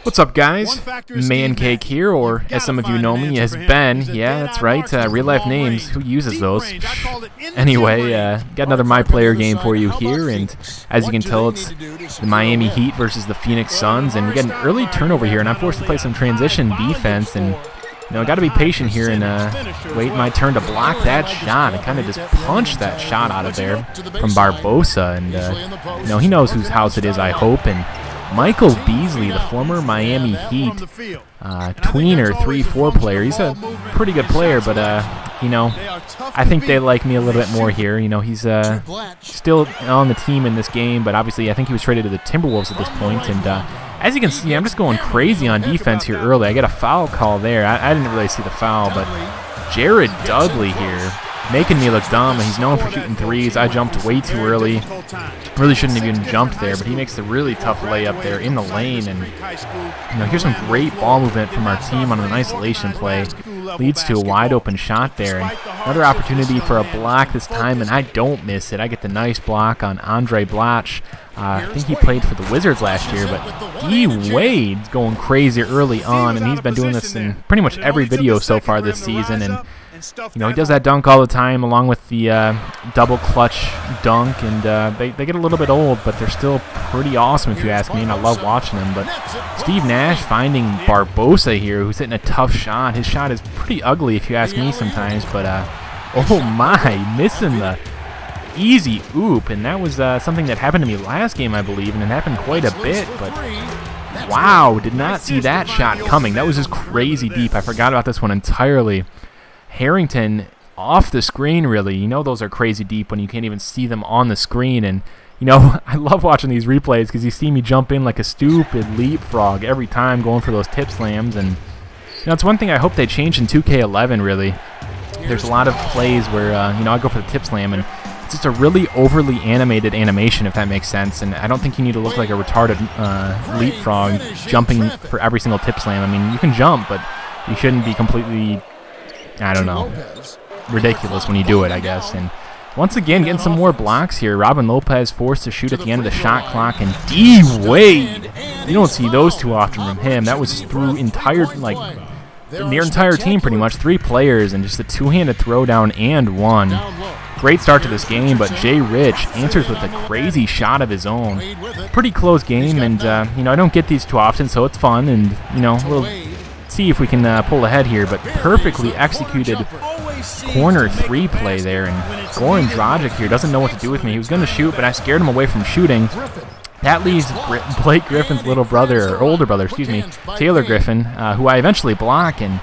What's up, guys? Man Cake here, or as some of you know me as Ben. Yeah, that's right, real life names. Who uses those? Anyway, got another My Player game for you here, and as you can tell, it's the Miami Heat versus the Phoenix Suns, and we got an early turnover here, and I'm forced to play some transition defense, and you know, I got to be patient here and wait my turn to block that shot. I kind of just punched that shot out of there from Barbosa, and you know, he knows whose house it is, I hope. And Michael Beasley, the former Miami Heat tweener 3-4 player. He's a pretty good player, but you know, I think they like me a little bit more here. You know, he's still on the team in this game, but obviously I think he was traded to the Timberwolves at this point. And as you can see, I'm just going crazy on defense here early. I got a foul call there. I didn't really see the foul, but Jared Dudley here making me look dumb. He's known for shooting threes. I jumped way too early. Really shouldn't have even jumped there, but he makes the really tough layup there in the lane. And you know, here's some great ball movement from our team on an isolation play. Leads to a wide open shot there. And another opportunity for a block this time, and I don't miss it. I get the nice block on Andre Blatch. I think he played for the Wizards last year, but D-Wade's going crazy early on, and he's been doing this in pretty much every video so far this season. And you know, he does that dunk all the time along with the double clutch dunk, and they get a little bit old, but they're still pretty awesome if you ask me, and I love watching them. But Steve Nash finding Barbosa here, who's hitting a tough shot. His shot is pretty ugly if you ask me sometimes, but oh my, missing the easy oop, and that was something that happened to me last game, I believe, and it happened quite a bit. But wow, did not see that shot coming. That was just crazy deep. I forgot about this one entirely. Harrington off the screen, really. You know, those are crazy deep when you can't even see them on the screen. And you know, I love watching these replays because you see me jump in like a stupid leapfrog every time going for those tip slams. And you know, it's one thing I hope they change in 2K11, really. There's a lot of plays where you know, I go for the tip slam, and it's just a really overly animated animation, if that makes sense. And I don't think you need to look like a retarded leapfrog jumping for every single tip slam. I mean, you can jump, but you shouldn't be completely, I don't know, ridiculous when you do it, I guess. And once again, getting some more blocks here. Robin Lopez forced to shoot at the end of the shot clock, and D-Wade, you don't see those too often from him. That was through their entire team pretty much, 3 players, and just a two-handed throwdown and one. Great start to this game, but Jay Rich answers with a crazy shot of his own. Pretty close game, and you know, I don't get these too often, so it's fun, and you know, we'll see if we can pull ahead here. But perfectly executed corner 3 play there, and Goran Dragic here doesn't know what to do with me. He was going to shoot, but I scared him away from shooting. That leaves Blake Griffin's little brother, or older brother, excuse me, Taylor Griffin, who I eventually block, and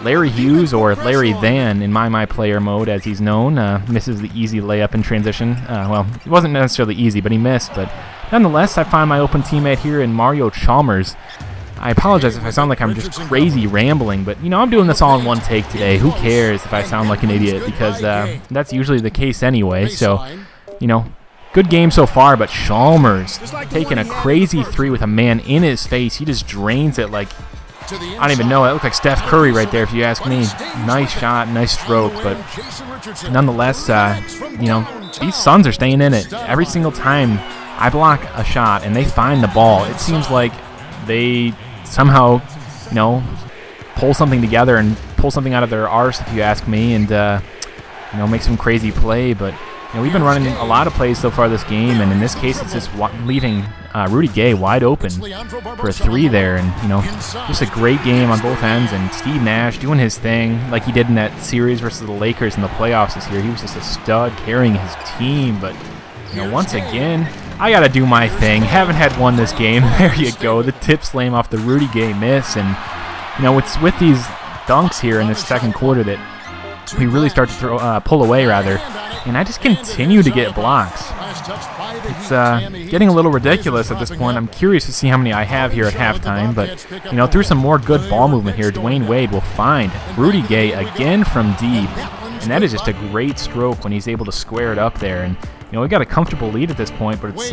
Larry Hughes, or Larry Van in my player mode as he's known, misses the easy layup in transition. Well, it wasn't necessarily easy, but he missed. But nonetheless, I find my open teammate here in Mario Chalmers. I apologize if I sound like I'm just crazy rambling, but you know, I'm doing this all in one take today. Who cares if I sound like an idiot, because that's usually the case anyway. So, you know, good game so far, but Chalmers taking a crazy 3 with a man in his face. He just drains it like, I don't even know. It looked like Steph Curry right there, if you ask me. Nice shot, nice stroke, but nonetheless, you know, these Suns are staying in it. Every single time I block a shot and they find the ball, it seems like they somehow, you know, pull something together and pull something out of their arse, if you ask me, and you know, make some crazy play. But you know, we've been running a lot of plays so far this game, and in this case, it's just leaving Rudy Gay wide open for a 3 there. And you know, just a great game on both ends, and Steve Nash doing his thing like he did in that series versus the Lakers in the playoffs this year. He was just a stud carrying his team. But you know, once again, I gotta do my thing. Haven't had one this game. There you go, the tip slam off the Rudy Gay miss. And you know, it's with these dunks here in this second quarter that we really start to pull away, rather. And I just continue to get blocks. It's getting a little ridiculous at this point. I'm curious to see how many I have here at halftime. But you know, through some more good ball movement here, Dwayne Wade will find Rudy Gay again from deep. And that is just a great stroke when he's able to square it up there. And You know, we got a comfortable lead at this point, but it's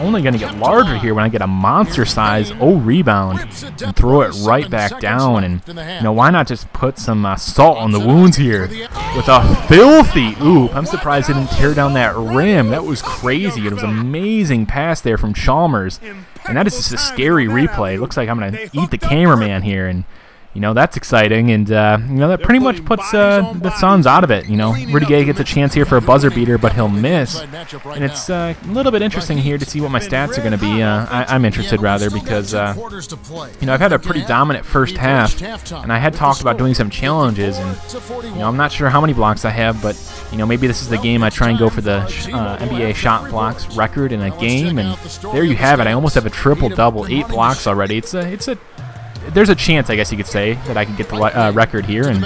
only going to get larger here when I get a monster size rebound and throw it right back down. And, you know, why not just put some salt on the wounds here with a filthy oop. I'm surprised he didn't tear down that rim. That was crazy. It was an amazing pass there from Chalmers. And that is just a scary replay. It looks like I'm going to eat the cameraman here. And, you know, that's exciting, and, you know, that pretty much puts the Suns out of it. You know, Rudy Gay gets a chance here for a buzzer beater, but he'll miss. And it's a little bit interesting here to see what my stats are going to be. I'm interested, rather, because, you know, I've had a pretty dominant first half, and I had talked about doing some challenges, and, you know, I'm not sure how many blocks I have, but, you know, maybe this is the game I try and go for the NBA shot blocks record in a game, and there you have it. I almost have a triple-double, 8 blocks already. There's a chance, I guess you could say, that I could get the record here, and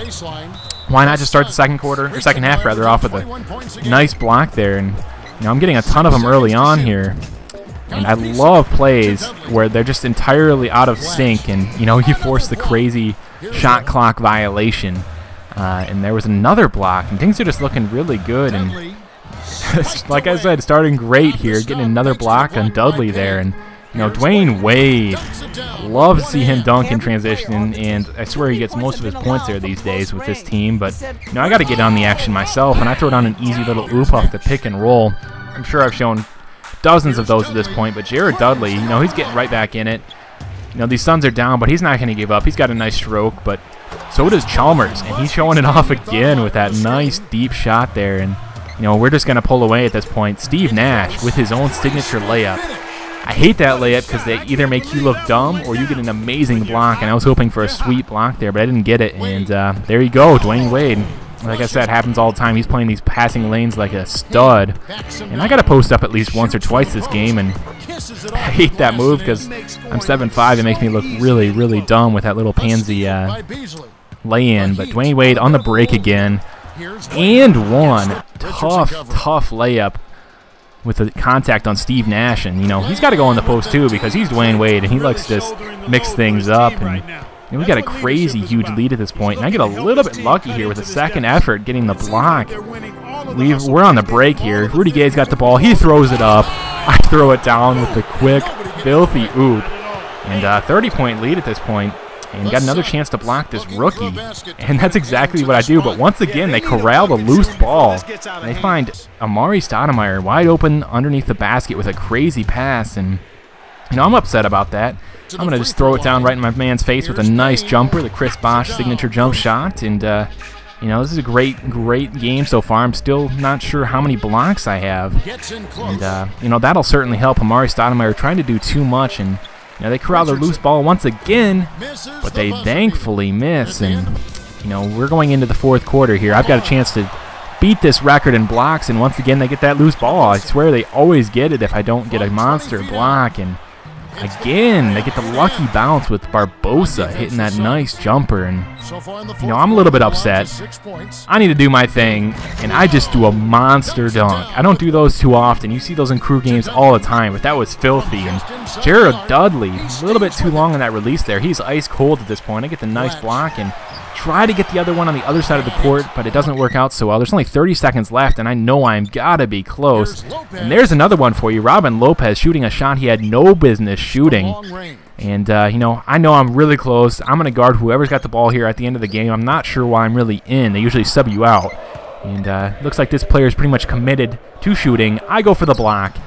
why not just start the second half rather, off with a nice block there. And, you know, I'm getting a ton of them early on here, and I love plays where they're just entirely out of sync, and, you know, you force the crazy shot clock violation. And there was another block, and things are just looking really good, and like I said, starting great here, getting another block on Dudley there. And, you know, Dwayne Wade, love to see him dunk in transition, and I swear he gets most of his points there these days with this team. But, you know, I got to get on the action myself, and I throw down an easy little oop off the pick and roll. I'm sure I've shown dozens of those at this point, but Jared Dudley, you know, he's getting right back in it. You know, these Suns are down, but he's not going to give up. He's got a nice stroke, but so does Chalmers, and he's showing it off again with that nice deep shot there. And, you know, we're just going to pull away at this point. Steve Nash with his own signature layup. I hate that layup because they either make you look dumb or you get an amazing block, and I was hoping for a sweet block there, but I didn't get it. And there you go, Dwayne Wade. Like I said, happens all the time. He's playing these passing lanes like a stud. And I got to post up at least once or twice this game, and I hate that move because I'm 7'5". It makes me look really, really dumb with that little pansy lay-in. But Dwayne Wade on the break again. And one. Tough layup with the contact on Steve Nash. And, you know, he's got to go in the post too because he's Dwayne Wade, and he likes to just mix things up. And, we got a crazy huge lead at this point, and I get a little bit lucky here with a second effort getting the block. We're on the break here. Rudy Gay's got the ball. He throws it up. I throw it down with the quick, filthy oop. And 30-point lead at this point, and got another chance to block this rookie. And that's exactly what I do, but once again, they corral the loose ball. And they find Amari Stoudemire wide open underneath the basket with a crazy pass, and, you know, I'm upset about that. I'm going to just throw it down right in my man's face with a nice jumper, the Chris Bosh signature jump shot. And, you know, this is a great game so far. I'm still not sure how many blocks I have. And, you know, that'll certainly help. Amari Stoudemire trying to do too much. And, you know, they corral their loose ball once again, but they thankfully miss. And, you know, we're going into the fourth quarter here. I've got a chance to beat this record in blocks, and once again they get that loose ball. I swear they always get it if I don't get a monster block. And again, they get the lucky bounce with Barbosa hitting that nice jumper. And, you know, I'm a little bit upset. I need to do my thing, and I just do a monster dunk. I don't do those too often. You see those in crew games all the time, but that was filthy. And Jared Dudley, a little bit too long on that release there. He's ice cold at this point. I get the nice block and try to get the other one on the other side of the court, but it doesn't work out so well. There's only 30 seconds left, and I know I'm gotta be close. And there's another one for you. Robin Lopez shooting a shot he had no business shooting. And, you know I'm really close. I'm going to guard whoever's got the ball here at the end of the game. I'm not sure why I'm really in. They usually sub you out. And looks like this player is pretty much committed to shooting. I go for the block,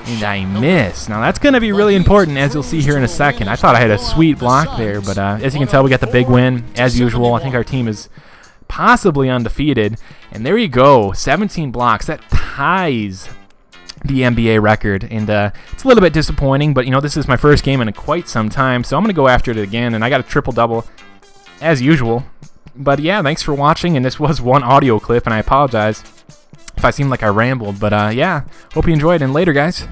and I miss. Now, that's going to be really important, as you'll see here in a second. I thought I had a sweet block there, but as you can tell, we got the big win, as usual. I think our team is possibly undefeated. And there you go, 17 blocks. That ties the NBA record, and it's a little bit disappointing, but, you know, this is my first game in quite some time, so I'm going to go after it again, and I got a triple-double, as usual. But, yeah, thanks for watching, and this was one audio clip, and I apologize if I seem like I rambled, but, yeah, hope you enjoyed, and later, guys.